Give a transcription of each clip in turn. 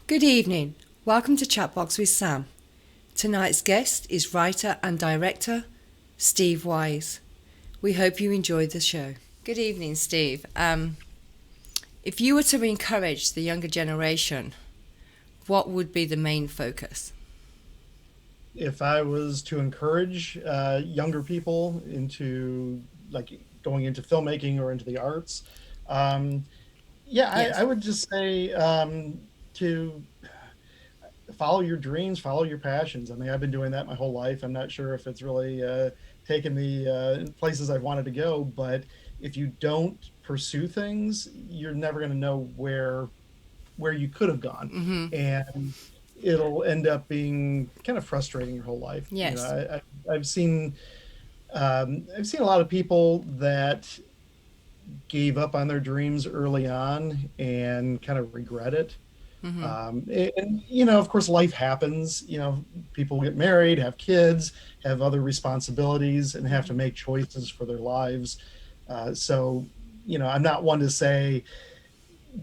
Good evening. Welcome to Chatbox with Sam. Tonight's guest is writer and director Steve Wise. We hope you enjoyed the show. Good evening, Steve. If you were to encourage the younger generation, what would be the main focus? If I was to encourage younger people into like going into filmmaking or into the arts, um, yeah, I Yes. would just say to follow your dreams, follow your passions. I mean, I've been doing that my whole life. I'm not sure if it's really taken me places I've wanted to go, but if you don't pursue things, you're never going to know where you could have gone, Mm-hmm. and it'll end up being kind of frustrating your whole life. You know, Yes. I've seen I've seen a lot of people that gave up on their dreams early on and kind of regret it. Mm-hmm. And you know, of course, life happens. You know, people get married, have kids, have other responsibilities, and have to make choices for their lives. So, you know, I'm not one to say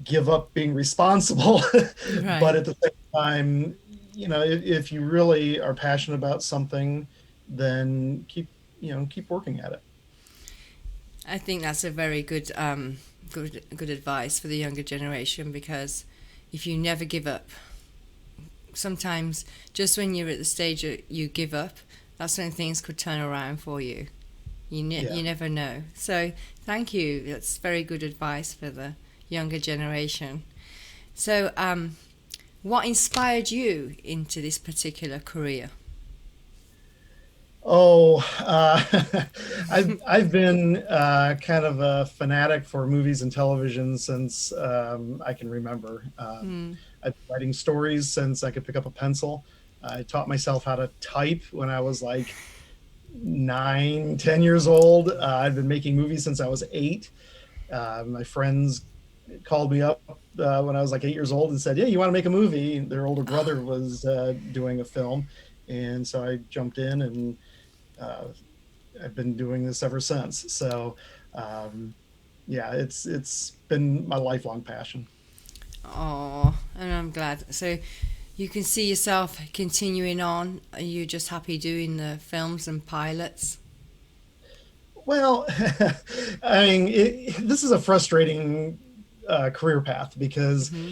give up being responsible, but Right. at the same time, you know, if you really are passionate about something, then keep working at it. I think that's a very good advice for the younger generation, because if you never give up, sometimes just when you're at the stage that you give up, that's when things could turn around for you. Yeah. You never know. So thank you. That's very good advice for the younger generation. So, what inspired you into this particular career? Oh, I've been kind of a fanatic for movies and television since I can remember. Hmm. I've been writing stories since I could pick up a pencil. I taught myself how to type when I was like 9, 10 years old. I've been making movies since I was 8. My friends called me up when I was like 8 years old and said, "Yeah, you want to make a movie?" Their older brother was doing a film, and so I jumped in, and uh, I've been doing this ever since. So, um, yeah, it's been my lifelong passion. Oh, and I'm glad. So you can see yourself continuing on. Are you just happy doing the films and pilots? Well, I mean, this is a frustrating career path because Mm-hmm.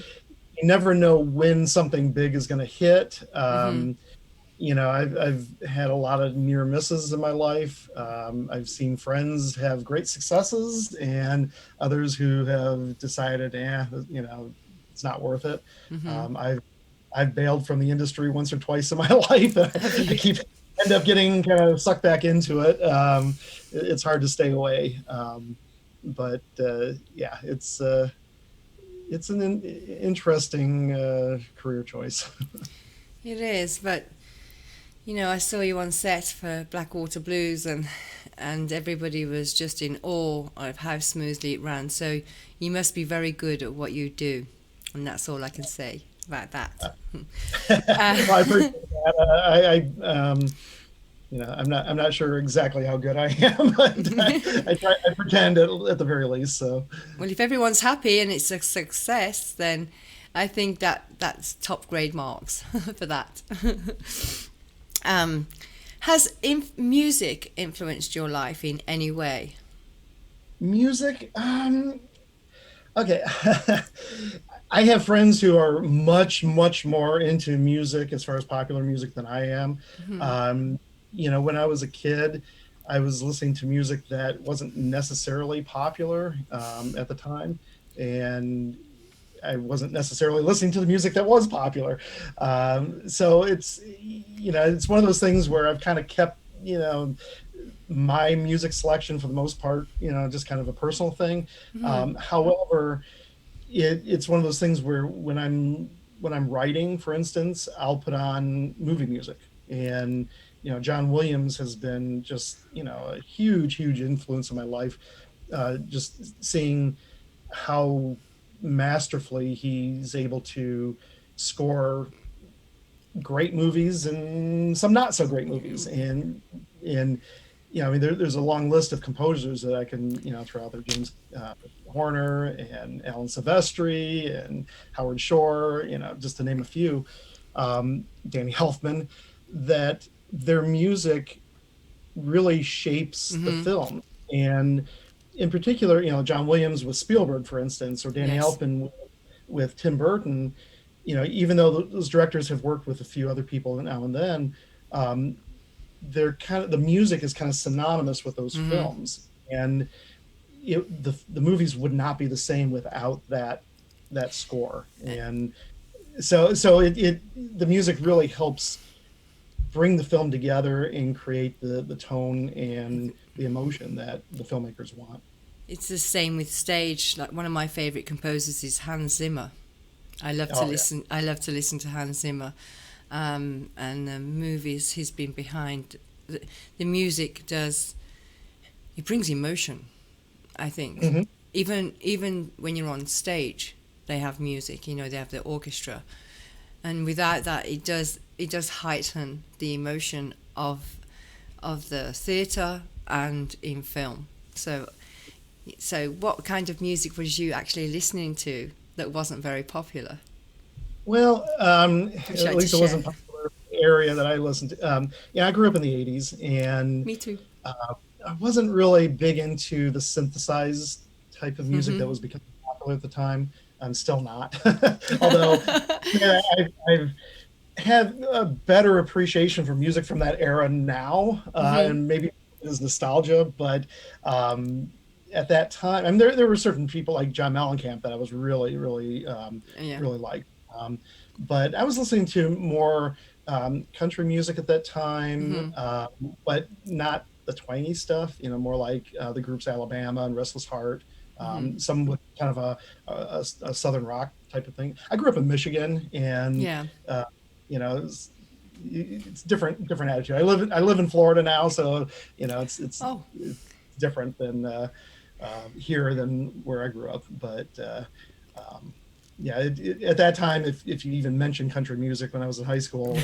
you never know when something big is going to hit. Mm-hmm. You know, I've had a lot of near misses in my life. I've seen friends have great successes and others who have decided, you know, it's not worth it. Mm-hmm. I've bailed from the industry once or twice in my life. Have I you? keep end up getting kind of sucked back into it. It's hard to stay away. But yeah, it's an interesting career choice. It is, but I saw you on set for Blackwater Blues, and everybody was just in awe of how smoothly it ran. So you must be very good at what you do, and that's all I can say about that. Well, I appreciate that. You know, I'm not sure exactly how good I am, but I pretend at the very least. So, Well, if everyone's happy and it's a success, then I think that's top grade marks for that. um, has music influenced your life in any way? music. Okay. I have friends who are much more into music as far as popular music than I am. Hmm. Um, you know, when I was a kid, I was listening to music that wasn't necessarily popular at the time, and I wasn't necessarily listening to the music that was popular. So it's one of those things where I've kind of kept my music selection for the most part, just kind of a personal thing. Hmm. However, it's one of those things where when I'm writing, for instance, I'll put on movie music, and John Williams has been just a huge influence in my life. Just seeing how masterfully he's able to score great movies and some not so great movies, and And I mean, there's a long list of composers that I can throw out there: James Horner and Alan Silvestri and Howard Shore, just to name a few. Danny Elfman, that their music really shapes the Mm-hmm. film. And in particular, John Williams with Spielberg, for instance, or Danny Yes. Elfman with Tim Burton, even though those directors have worked with a few other people now and then, um, they're kind of, the music is kind of synonymous with those Mm-hmm. films. And the movies would not be the same without that score. And so the music really helps bring the film together and create the tone and the emotion that the filmmakers want. It's the same with stage. Like one of my favorite composers is Hans Zimmer. I love to Oh yeah. listen. I love to listen to Hans Zimmer, and the movies he's been behind. The music does. It brings emotion. I think Hmm. even when you're on stage, they have music. They have the orchestra, and without that, it does heighten the emotion of the theatre and in film. So what kind of music was you actually listening to that wasn't very popular? Well, Would you at like to least it share? wasn't popular area that I listened to. Yeah, I grew up in the '80s, and Me too. I wasn't really big into the synthesized type of music that Mm-hmm. was becoming popular at the time. I'm still not, although yeah, I've had a better appreciation for music from that era now, Mm-hmm. and maybe it is nostalgia, but um, at that time, I mean, there were certain people like John Mellencamp that I was really, really, Yeah. really like. Um, but I was listening to more country music at that time, Mm-hmm. but not the twangy stuff. More like the groups Alabama and Restless Heart. Mm-hmm. Some with kind of a southern rock type of thing. I grew up in Michigan, and Yeah. uh, it's different attitude. I live in Florida now, so Oh, it's different than here than where I grew up. But um, yeah, at that time, if you even mentioned country music when I was in high school,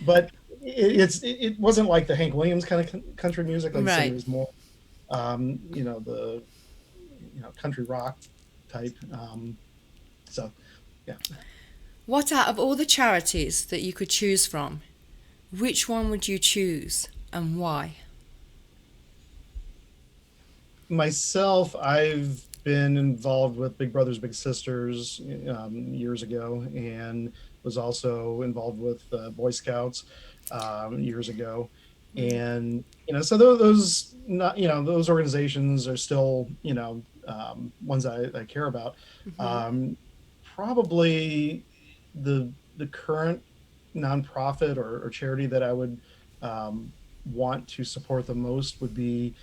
but it wasn't like the Hank Williams kind of country music. Like you said, it right. was more the country rock type. So yeah. What out of all the charities that you could choose from, which one would you choose and why? Myself, I've been involved with Big Brothers Big Sisters years ago, and was also involved with Boy Scouts years ago. And so those not those organizations are still ones I care about. Mm-hmm. um, Probably the current nonprofit or charity that I would want to support the most would be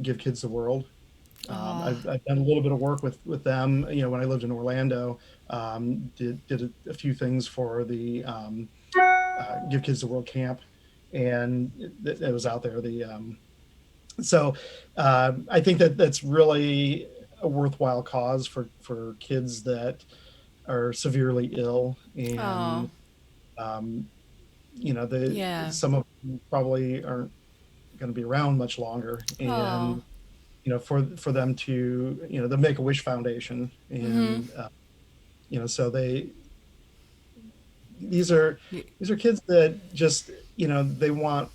Give Kids the World. Oh, I've done a little bit of work with them. When I lived in Orlando, did a few things for the Give Kids the World camp, and it was out there. So I think that's really a worthwhile cause for kids that are severely ill, oh, and um, the yeah. some of them probably aren't going to be around much longer. Oh, And for them to the Make a Wish Foundation, mm-hmm. and so these are these are kids that just they want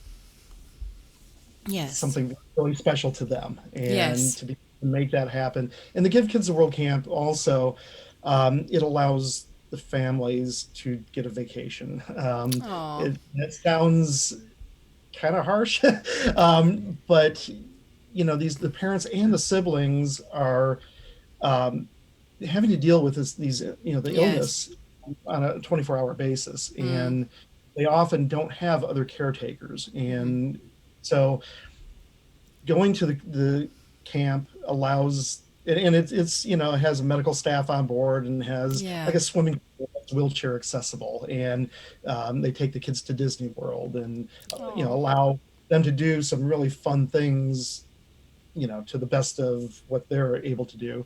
Yes. something really special to them, and Yes. to make that happen. And the Give Kids the World camp also, it allows the families to get a vacation. Oh, That sounds kind of harsh, but the parents and the siblings are um, having to deal with the yes. illness on a 24-hour basis, Mm. and they often don't have other caretakers. Mm-hmm. And so going to the camp allows, and it's it has a medical staff on board, and has Yeah. like a swimming pool that's wheelchair accessible, and they take the kids to Disney World, and Oh, allow them to do some really fun things, to the best of what they're able to do.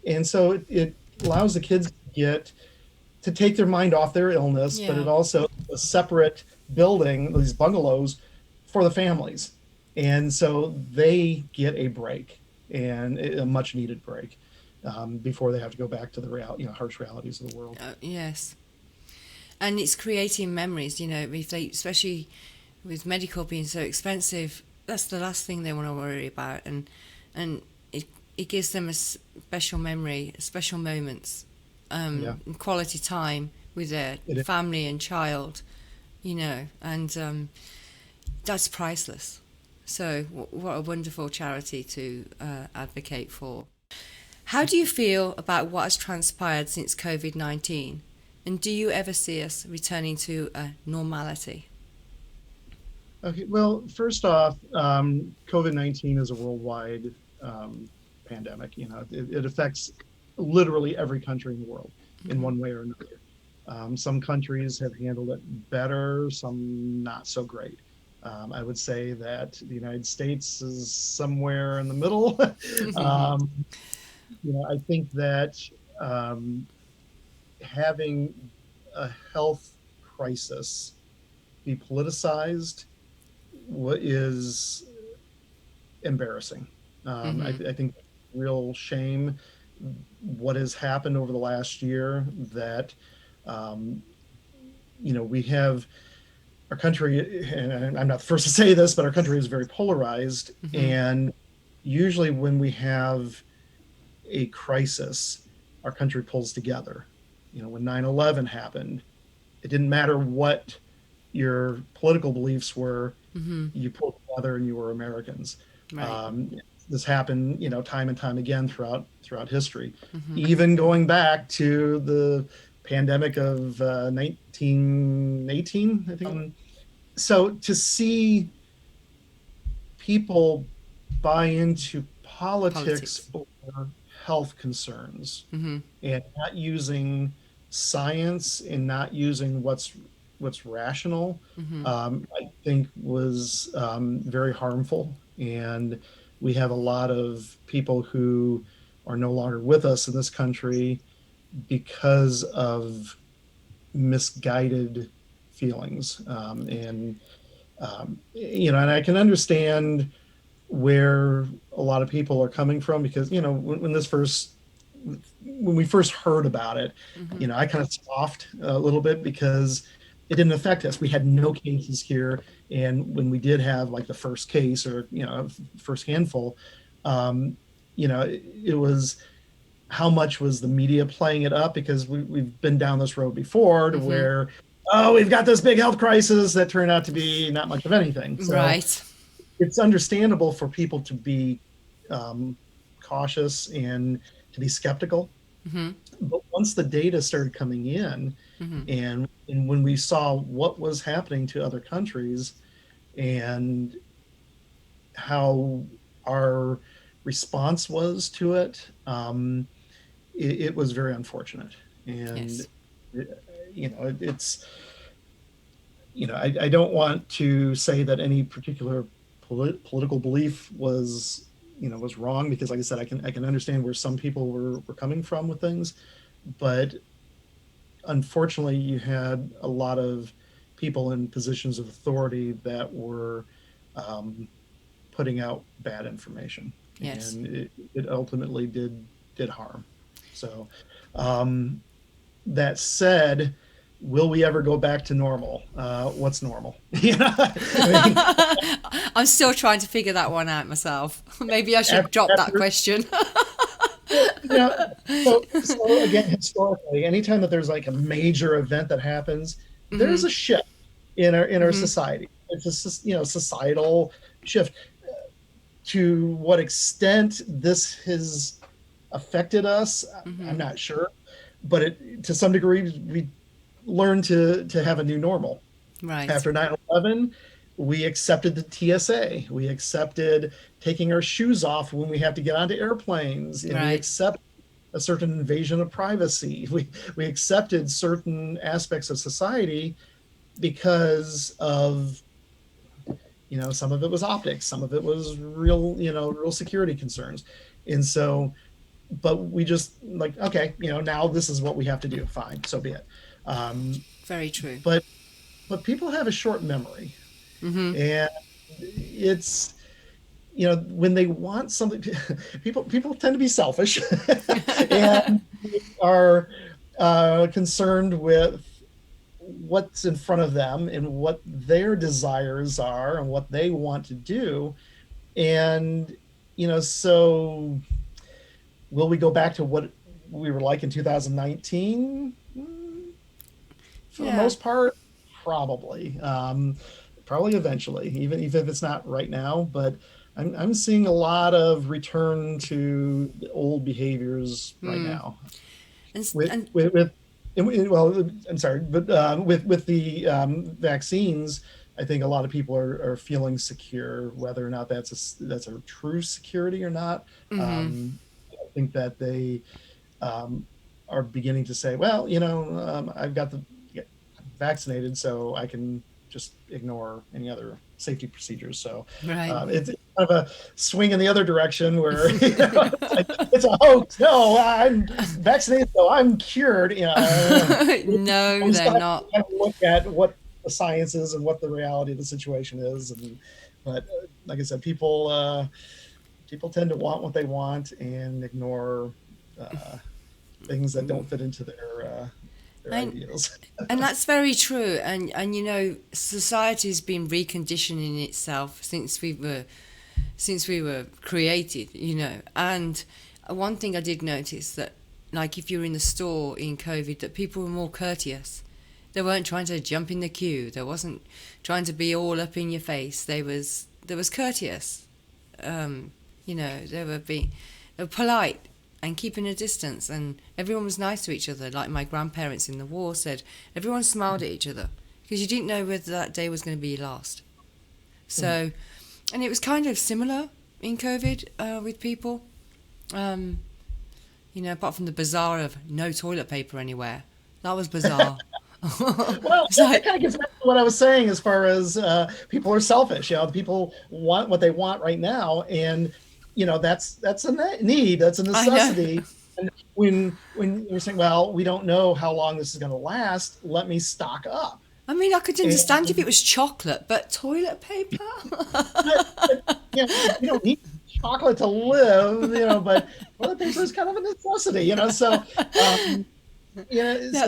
And so it allows the kids to take their mind off their illness, but yeah. it also a separate building these bungalows for the families, and so they get a break, and a much needed break, before they have to go back to the harsh realities of the world. Yes. And it's creating memories, if they, especially with medical being so expensive, that's the last thing they want to worry about. And it gives them a special memory, special moments, Yeah, quality time with their it family and child, and that's priceless. So, what a wonderful charity to advocate for. How do you feel about what has transpired since COVID-19? And do you ever see us returning to a normality? Okay, well, first off, COVID-19 is a worldwide pandemic. It affects literally every country in the world in Hmm. one way or another. Some countries have handled it better, some not so great. I would say that the United States is somewhere in the middle. um, I think that um, having a health crisis be politicized what is embarrassing. Hmm. I think real shame what has happened over the last year that um, we have our country, and I'm not the first to say this, but our country is very polarized. Hmm. And usually when we have a crisis, our country pulls together. When 9/11 happened, it didn't matter what your political beliefs were, Hmm. you pulled together and you were Americans. Right. Um, this happened, time and time again throughout history, Hmm. even going back to the pandemic of 1918, I think. So to see people buy into politics Politics. over health concerns Hmm. and not using science and not using what's rational, Hmm. I think was very harmful. And we have a lot of people who are no longer with us in this country because of misguided feelings. And I can understand where a lot of people are coming from because when we first heard about it, Hmm. I kind of scoffed a little bit because it didn't affect us. We had no cases here, and when we did have like the first case or first handful, um, it was how much was the media playing it up because we've been down this road before to Hmm. where we've got this big health crisis that turned out to be not much of anything. So Right. it's understandable for people to be um, cautious and to be skeptical. Hmm. But once the data started coming in, Hmm. and when we saw what was happening to other countries and how our response was to it, it was very unfortunate. And Yes. it, it's I don't want to say that any particular political belief was wrong because, like I said, I can understand where some people were coming from with things, but unfortunately, you had a lot of people in positions of authority that were um, putting out bad information, Yes. and it ultimately did harm. So, um, that said, will we ever go back to normal? What's normal? I mean, I'm still trying to figure that one out myself. Maybe I should drop that after question. well, so again, historically, anytime that there's like a major event that happens, there's Hmm. a shift in our Hmm. society. It's a societal shift. To what extent this has affected us, I'm Hmm. not sure, but to some degree we learned to have a new normal. Right. After 9/11, we accepted the TSA. We accepted taking our shoes off when we have to get onto airplanes, and we Right. accept a certain invasion of privacy. We accepted certain aspects of society because of some of it was optics, some of it was real security concerns. And so, but we just like, okay, now this is what we have to do. Fine, so be it. Um, Very true. but but people have a short memory, Mm-hmm. and it's, when they want something, people tend to be selfish and are concerned with what's in front of them and what their desires are and what they want to do. And so will we go back to what we were like in 2019? For the Yeah. most part, probably. Probably eventually, even if it's not right now. But I'm seeing a lot of return to the old behaviors right Mm. now. And With and with, with well, I'm sorry, but with the vaccines, I think a lot of people are feeling secure, whether or not that's a true security or not. mm-hmm. I think that they um, are beginning to say, well, I've got vaccinated, so I can just ignore any other safety procedures. So Right. it's kind of a swing in the other direction where it's a hoax. No, I'm vaccinated, so I'm cured. No, We they're still not. have to look at what the science is and what the reality of the situation is. But like I said, people tend to want what they want and ignore things that don't fit into their And ideals. and that's very true. And society's been reconditioning itself since we were created. And one thing I did notice that, like, if you were in the store in COVID, that people were more courteous. They weren't trying to jump in the queue. They wasn't trying to be all up in your face. They was courteous. They were polite and keeping a distance, and everyone was nice to each other. Like my grandparents in the war said, everyone smiled at each other because you didn't know whether that day was going to be your last. So, and it was kind of similar in COVID with people. Apart from the bizarre of no toilet paper anywhere. That was bizarre. Well, It's that like, kind of gets back to what I was saying as far as people are selfish. People want what they want right now, and that's a need, that's a I know. necessity. And when you're saying, well, we don't know how long this is going to last, let me stock up. I mean, I could understand if it And was chocolate, but toilet paper? we don't need chocolate to live, but toilet paper is kind of a necessity. That So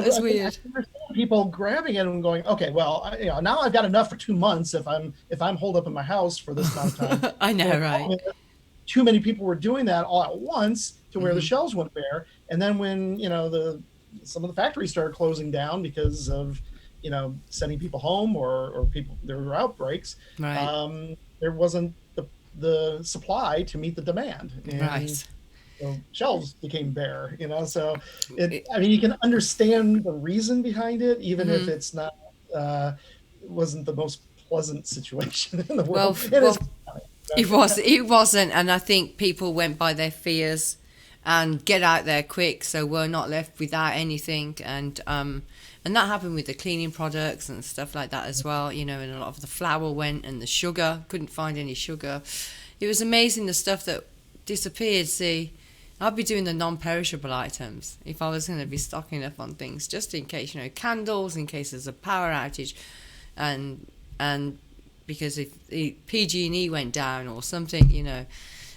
was I weird. understand people grabbing it and going, okay, well, now I've got enough for 2 months if I'm holed up in my house for this amount of time. I And know, the right? problem is, too many people were doing that all at once to where the Hmm. shelves went bare. And then when the some of the factories started closing down because of sending people home or people there were outbreaks, Right, there wasn't the supply to meet the demand, and right. shelves became bare. So It, I mean, you can understand the reason behind it, even if mhm. it's not uh, wasn't the most pleasant situation in the Well, world. It is. well, it wasn't, and I think people went by their fears and get out there quick, so we're not left without anything, and that happened with the cleaning products and stuff like that as well. And a lot of the flour went, and the sugar, couldn't find any sugar. It was amazing the stuff that disappeared. See, I'd be doing the non-perishable items if I was going to be stocking up on things, just in case, candles in case there's a power outage, and because if the PG&E went down or something,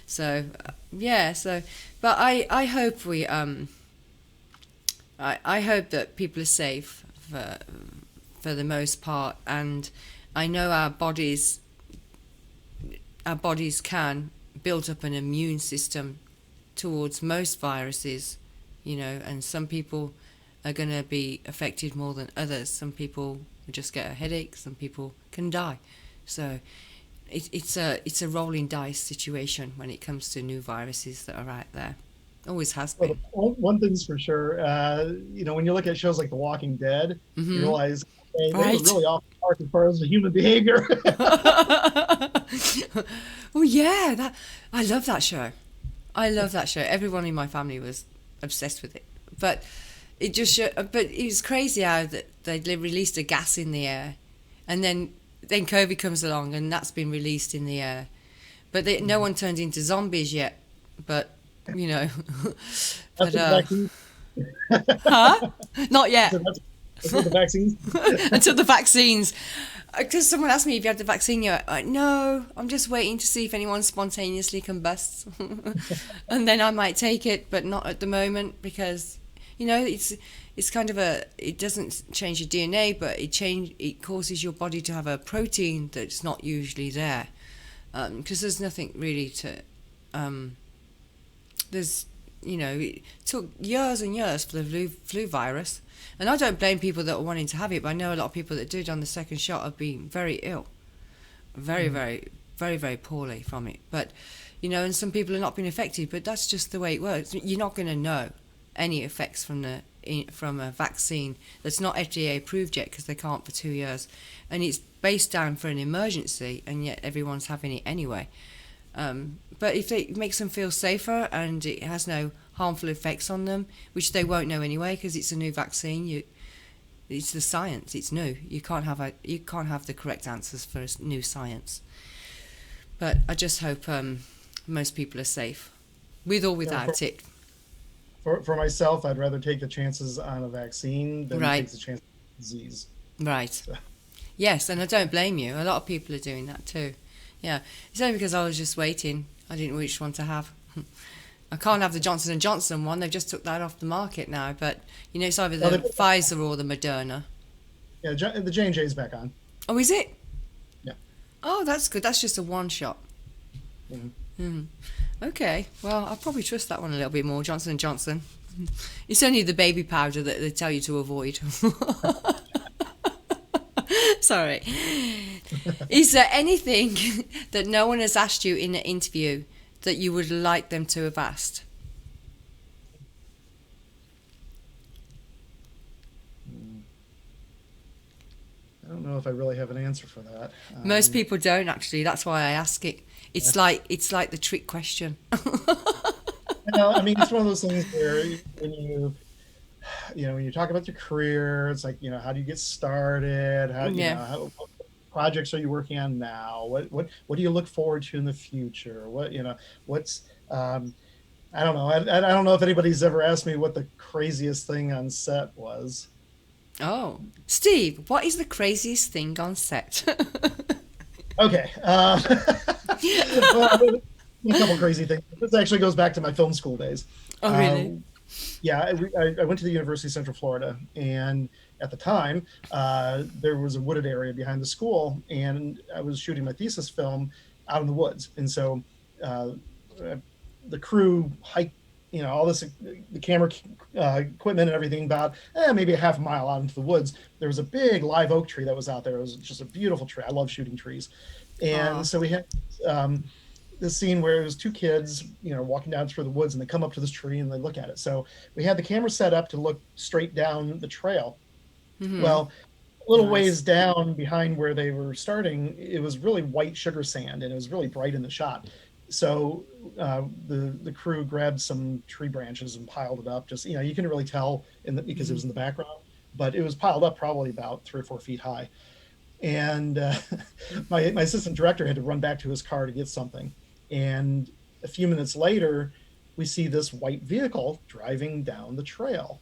So yeah, but I hope I hope that people are safe for the most part, and I know our bodies can build up an immune system towards most viruses, and some people are going to be affected more than others. Some people just get a headache, some people can die. So it's a rolling dice situation when it comes to new viruses that are out there. Always has Well, been. one thing's for sure, when you look at shows like The Walking Dead, you Hmm. realize, okay, they were Right. really off the mark as far as the human behavior. Oh yeah, that I love that show. I love that show. Everyone in my family was obsessed with it. But but it was crazy how that they released a gas in the air, and then COVID comes along, and that's been released in the air. But no one turned into zombies yet. But you know, That's but exactly. huh? Not yet. Until the vaccines. Until the vaccines. Because someone asked me if you had the vaccine yet. No, I'm just waiting to see if anyone spontaneously combusts. And then I might take it, but not at the moment because, it's kind of it doesn't change your DNA, but it causes your body to have a protein that's not usually there. Because there's nothing really to, it took years and years for the flu virus. And I don't blame people that are wanting to have it, but I know a lot of people that did on the second shot have been very ill. Very, very, very, very poorly from it. But, and some people are not being affected, but that's just the way it works. You're not going to know any effects from a vaccine that's not FDA approved yet because they can't for 2 years. And it's based down for an emergency, and yet everyone's having it anyway. But if it makes them feel safer and it has no harmful effects on them, which they won't know anyway because it's a new vaccine, it's the science, it's new. You can't have the correct answers for new science. But I just hope most people are safe, with or without it. For myself, I'd rather take the chances on a vaccine than take the chance of disease. Right. So. Yes, and I don't blame you. A lot of people are doing that too. Yeah, it's only because I was just waiting. I didn't know which one to have. I can't have the Johnson & Johnson one. They've just took that off the market now. But, it's either the Pfizer or the Moderna. Yeah, the J&J's back on. Oh, is it? Yeah. Oh, that's good. That's just a one shot. Mm-hmm. Okay. Well, I'll probably trust that one a little bit more, Johnson & Johnson. It's only the baby powder that they tell you to avoid. Sorry. Is there anything that no one has asked you in the interview that you would like them to have asked? I don't know if I really have an answer for that. Most people don't, actually. That's why I ask it. It's like the trick question. It's one of those things where when you talk about your career, it's like, how do you get started? What projects are you working on now? What do you look forward to in the future? What's I don't know. I don't know if anybody's ever asked me what the craziest thing on set was. Oh, Steve, what is the craziest thing on set? Okay. Well, a couple crazy things. This actually goes back to my film school days. Oh, really? Yeah, I went to the University of Central Florida, and at the time, there was a wooded area behind the school, and I was shooting my thesis film out in the woods. And so the crew hiked, all this, the camera equipment and everything, about maybe a half a mile out into the woods. There was a big live oak tree that was out there. It was just a beautiful tree. I love shooting trees. And so we had this scene where it was two kids, walking down through the woods, and they come up to this tree and they look at it. So we had the camera set up to look straight down the trail. Mm-hmm. Well, a little ways down behind where they were starting, it was really white sugar sand, and it was really bright in the shot. So the crew grabbed some tree branches and piled it up. Just, you couldn't really tell because it was in the background, but it was piled up probably about 3 or 4 feet high. And my assistant director had to run back to his car to get something. And a few minutes later, we see this white vehicle driving down the trail.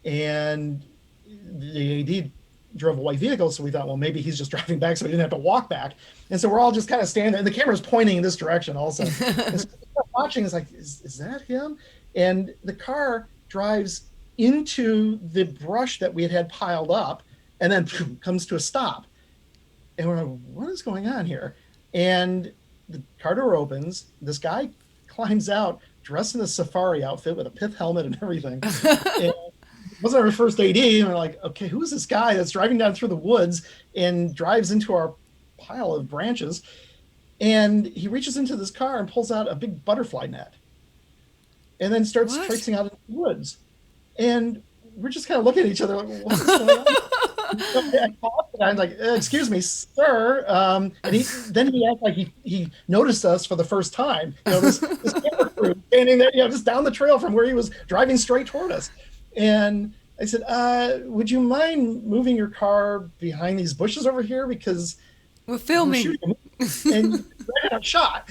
And the AD drove a white vehicle, so we thought, well, maybe he's just driving back so we didn't have to walk back. And so we're all just kind of standing there, and the camera's pointing in this direction also. And so watching, is like, is that him? And the car drives into the brush that we had piled up, and then comes to a stop. And we're like, what is going on here? And the car door opens. This guy climbs out dressed in a safari outfit with a pith helmet and everything. And it wasn't our first AD. And we're like, okay, who is this guy that's driving down through the woods and drives into our pile of branches? And he reaches into this car and pulls out a big butterfly net. And then starts traipsing out into the woods. And we're just kind of looking at each other like, what's going on? I'm like, excuse me, sir. And then he acted like he noticed us for the first time. This camera crew standing there, just down the trail from where he was driving straight toward us. And I said, would you mind moving your car behind these bushes over here? Because we're filming. And ran out shot.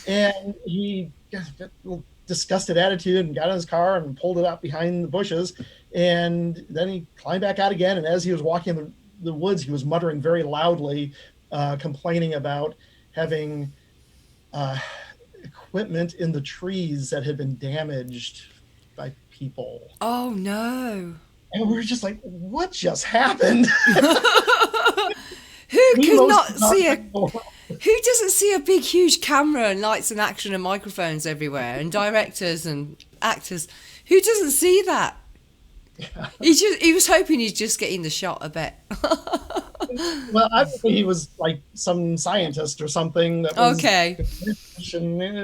And he got a little disgusted attitude and got in his car and pulled it out behind the bushes. And then he climbed back out again. And as he was walking in the woods, he was muttering very loudly, complaining about having equipment in the trees that had been damaged by people. Oh no. And we were just like, what just happened? Who The can most not see a nonsensical- who doesn't see a big huge camera and lights and action and microphones everywhere and directors and actors? Who doesn't see that? Yeah. He was hoping he's just getting the shot, I bet. Well, I think he was like some scientist or something that was Okay.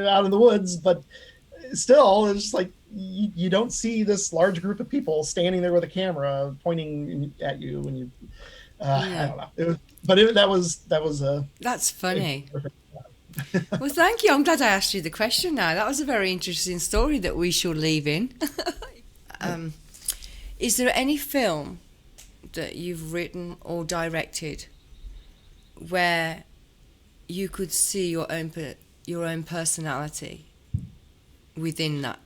out in the woods, but still, it's just like you don't see this large group of people standing there with a camera pointing at you when you. I don't know. That was That's funny. Well, thank you. I'm glad I asked you the question now. That was a very interesting story that we shall leave in. Is there any film that you've written or directed where you could see your own personality within that?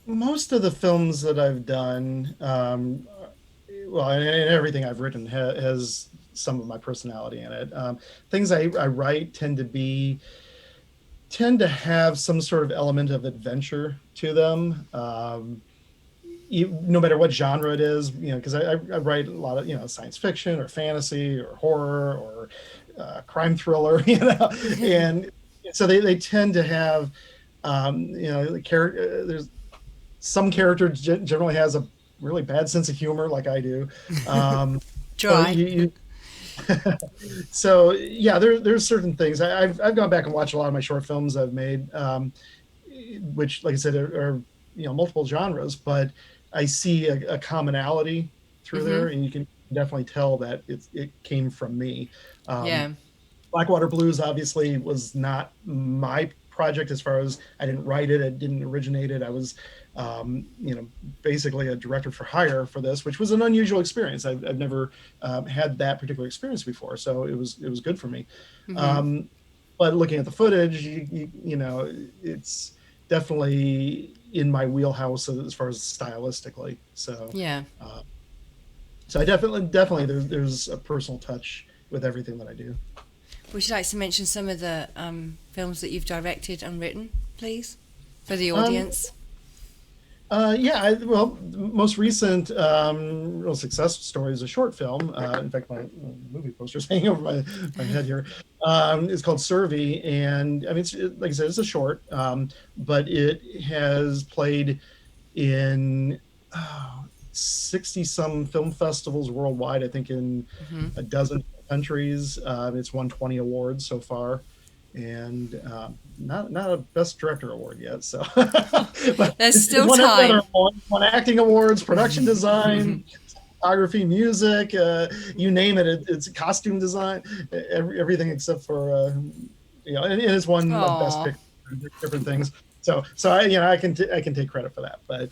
Most of the films that I've done, well, and everything I've written has some of my personality in it. Things I write tend to have some sort of element of adventure to them. No matter what genre it is, because I write a lot of, science fiction or fantasy or horror or crime thriller, and so they tend to have, the character. There's some character generally has a really bad sense of humor, like I do. Try. So yeah, there's certain things. I've gone back and watched a lot of my short films I've made, which, like I said, are multiple genres, but I see a commonality through there, and you can definitely tell that it came from me. Blackwater Blues obviously was not my project as far as I didn't write it, I didn't originate it. I was, basically a director for hire for this, which was an unusual experience. I've never had that particular experience before, so it was good for me. But looking at the footage, it's definitely in my wheelhouse as far as stylistically. So so I definitely there's a personal touch with everything that I do. Would you like to mention some of the films that you've directed and written, please, for the audience? Well, the most recent real success story is a short film. In fact, my movie poster's hanging over my head here. It's called Survey, and I mean, like I said, it's a short, but it has played in 60-some film festivals worldwide. I think in a dozen countries. It's won 20 awards so far, and not a Best Director award yet. So there's still time. Won acting awards, production design, photography, music, you name it. It's costume design, everything except for and it's won Best Picture, different things. So I can take credit for that, but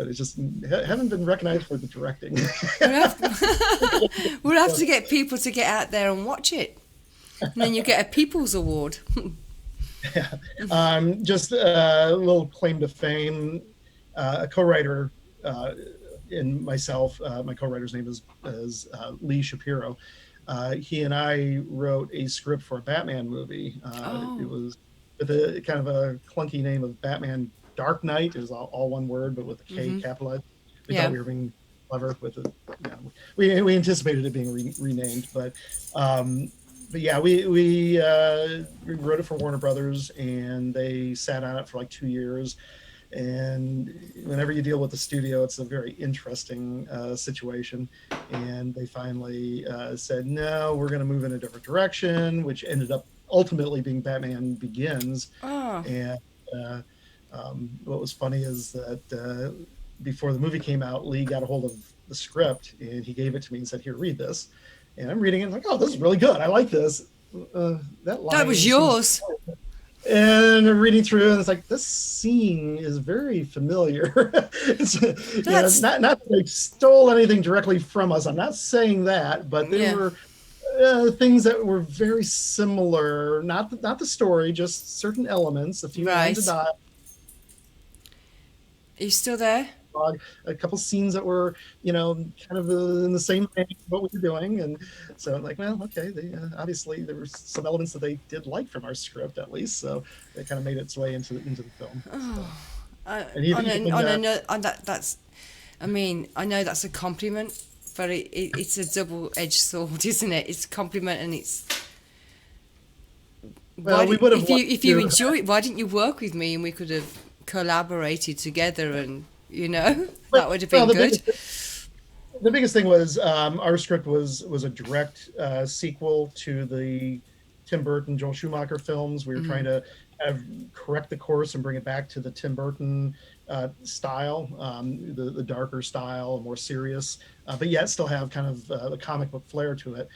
it's just haven't been recognized for the directing. We'll have to get people to get out there and watch it, and then you get a People's Award. Just a little claim to fame. A co-writer in myself. My co-writer's name is Lee Shapiro. He and I wrote a script for a Batman movie. It was with a kind of a clunky name of Batman Dark Knight. It was all one word, but with a K capitalized. We thought we were being clever with it. We anticipated it being renamed, but yeah, we wrote it for Warner Brothers, and they sat on it for like 2 years. And whenever you deal with the studio, it's a very interesting situation. And they finally said, no, we're going to move in a different direction, which ended up ultimately being Batman Begins. And what was funny is that before the movie came out, Lee got a hold of the script, and he gave it to me and said, here, read this. And I'm reading it, and I'm like, oh, this is really good. I like this. That was yours. And I'm reading through, and it's like, this scene is very familiar. Not that they stole anything directly from us. I'm not saying that, but they were things that were very similar, not the story, just certain elements, a few lines of Right. dialogue, Are you still there? a couple scenes that were, kind of in the same vein of what we were doing. And so I'm like, well, okay, obviously there were some elements that they did like from our script at least, so it kind of made its way into the film. So, and On that's, I mean, I know that's a compliment, but it's a double-edged sword, isn't it? It's a compliment, and it's well, we would have if you enjoy it, why didn't you work with me and we could have collaborated together, and that would have been good. The biggest thing was our script was a direct sequel to the Tim Burton, Joel Schumacher films. We were trying to correct the course and bring it back to the Tim Burton style, the darker style, more serious, but yet still have kind of the comic book flair to it.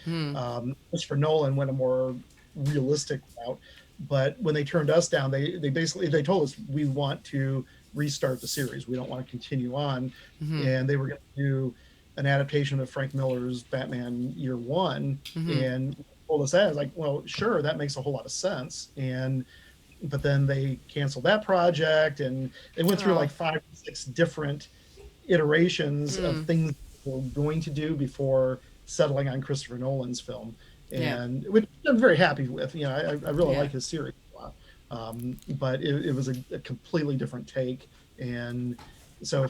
Christopher Nolan went a more realistic route, but when they turned us down, they basically told us, we want to restart the series. We don't want to continue on, and they were going to do an adaptation of Frank Miller's Batman Year One, and told us that. I was like, well, sure, that makes a whole lot of sense. But then they canceled that project, and they went through like 5 or 6 different iterations of things they were going to do before settling on Christopher Nolan's film, and which I'm very happy with. I really like his series a lot, but it was a completely different take, and so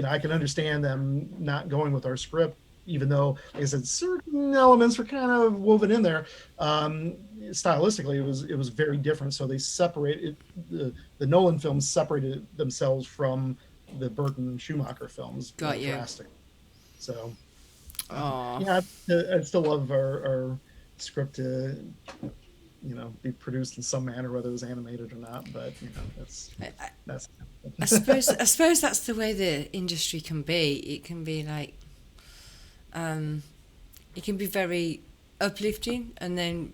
I can understand them not going with our script, even though, like I said, certain elements were kind of woven in there. Stylistically, it was very different. So they separated the Nolan films separated themselves from the Burton Schumacher films. Got you. Drastic. So, I I still love our script to be produced in some manner, whether it was animated or not. But that's. I suppose that's the way the industry can be. It can be like, it can be very uplifting and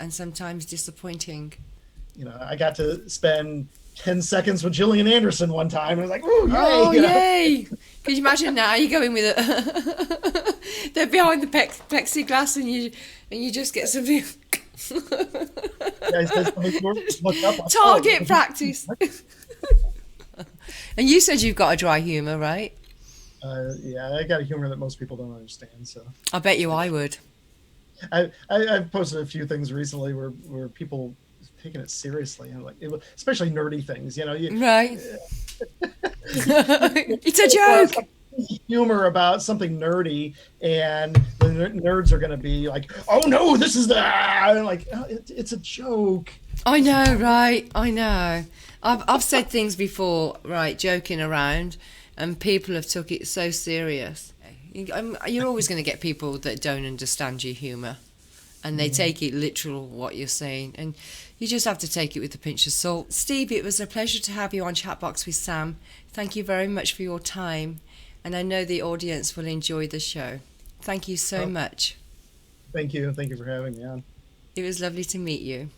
sometimes disappointing. I got to spend 10 seconds with Gillian Anderson one time, and I was like, "Ooh, yay!" Oh, yay! Could you imagine now? You go in with it. They're behind the plexiglass, and you just get something. Target practice. And you said you've got a dry humor, right? I got a humor that most people don't understand. So I bet you I would. I've posted a few things recently where people taking it seriously, and especially nerdy things. Right. It's a joke. Humor about something nerdy, and the nerds are going to be like, "Oh no, this is and like, oh, it's a joke." I know, right? I know. I've said things before, right, joking around, and people have took it so serious. You're always going to get people that don't understand your humour, and they take it literal what you're saying, and you just have to take it with a pinch of salt. Steve, it was a pleasure to have you on Chatbox with Sam. Thank you very much for your time, and I know the audience will enjoy the show. Thank you so much. Thank you for having me on. It was lovely to meet you.